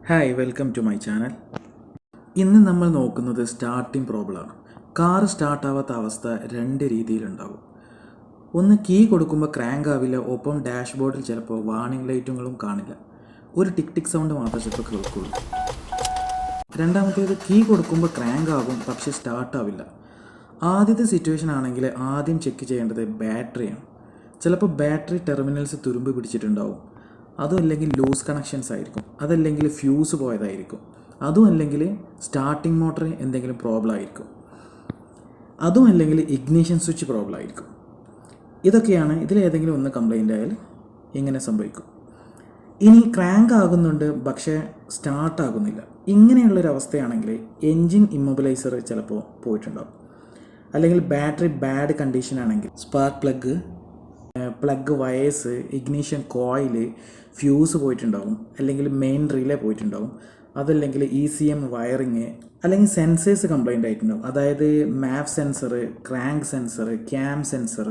Hi welcome to my channel. ഇന്ന് നമ്മൾ നോക്കുന്നത് സ്റ്റാർട്ടിംഗ് പ്രോബ്ലമാണ്. കാർ സ്റ്റാർട്ടാവാത്ത അവസ്ഥ രണ്ട് രീതിയിലുണ്ടാവും. ഒന്ന്, കീ കൊടുക്കുമ്പോൾ ക്രാങ്ക് ആവില്ല, ഒപ്പം ഡാഷ്ബോർഡിൽ ചിലപ്പോൾ വാർണിംഗ് ലൈറ്റുകളും കാണില്ല, ഒരു ടിക് ടിക് സൗണ്ട് മാത്രമേ ചിലപ്പോൾ കേൾക്കുള്ളൂ. രണ്ടാമത്തേത്, കീ കൊടുക്കുമ്പോൾ ക്രാങ്ക് ആകും പക്ഷേ സ്റ്റാർട്ടാവില്ല. ആദ്യത്തെ സിറ്റുവേഷൻ ആണെങ്കിൽ ആദ്യം ചെക്ക് ചെയ്യേണ്ടത് ബാറ്ററിയാണ്. ചിലപ്പോൾ ബാറ്ററി ടെർമിനൽസ് തുരുമ്പ് പിടിച്ചിട്ടുണ്ടാവും, അതും അല്ലെങ്കിൽ ലൂസ് കണക്ഷൻസ് ആയിരിക്കും, അതല്ലെങ്കിൽ ഫ്യൂസ് പോയതായിരിക്കും, അതും അല്ലെങ്കിൽ സ്റ്റാർട്ടിംഗ് മോട്ടർ എന്തെങ്കിലും പ്രോബ്ലം ആയിരിക്കും, അതും അല്ലെങ്കിൽ ഇഗ്നിഷൻ സ്വിച്ച് പ്രോബ്ലം ആയിരിക്കും. ഇതൊക്കെയാണ്. ഇതിലേതെങ്കിലും ഒന്ന് കംപ്ലൈൻ്റ് ആയാൽ ഇങ്ങനെ സംഭവിക്കും. ഇനി ക്രാങ്ക് ആകുന്നുണ്ട് പക്ഷേ സ്റ്റാർട്ട് ആകുന്നില്ല, ഇങ്ങനെയുള്ളൊരവസ്ഥയാണെങ്കിൽ എൻജിൻ ഇമ്മൊബിലൈസർ ചിലപ്പോൾ പോയിട്ടുണ്ടാകും. അല്ലെങ്കിൽ ബാറ്ററി ബാഡ് കണ്ടീഷൻ ആണെങ്കിൽ spark plug wires, ignition coil, fuse പോയിട്ടുണ്ടാവും, അല്ലെങ്കിൽ മെയിൻ റിലേ പോയിട്ടുണ്ടാവും, അതല്ലെങ്കിൽ ECM വയറിങ്, അല്ലെങ്കിൽ സെൻസേഴ്സ് കംപ്ലൈൻ്റ് ആയിട്ടുണ്ടാവും. അതായത് മാപ്പ് sensor, crank sensor, cam sensor,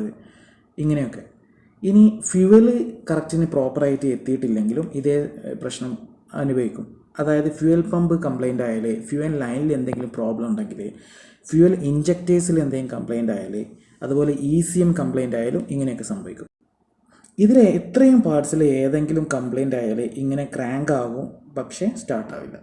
ഇങ്ങനെയൊക്കെ. ഇനി ഫ്യൂവൽ കറക്റ്റിന് പ്രോപ്പറായിട്ട് എത്തിയിട്ടില്ലെങ്കിലും ഇതേ പ്രശ്നം അനുഭവിക്കും. അതായത് ഫ്യൂവൽ പമ്പ് കംപ്ലൈൻ്റ് ആയാൽ, ഫ്യൂവൽ ലൈനിൽ എന്തെങ്കിലും പ്രോബ്ലം ഉണ്ടെങ്കിൽ, ഫ്യൂവൽ ഇഞ്ചക്ടേഴ്സിൽ എന്തെങ്കിലും കംപ്ലൈൻ്റ് ആയാൽ, അതുപോലെ ECM കംപ്ലൈൻ്റ് ആയാലും ഇങ്ങനെയൊക്കെ സംഭവിക്കും. ഇതിൽ എത്രയും പാർട്സിൽ ഏതെങ്കിലും കംപ്ലൈൻ്റ് ആയാൽ ഇങ്ങനെ ക്രാങ്ക് ആകും പക്ഷേ സ്റ്റാർട്ടാവില്ല.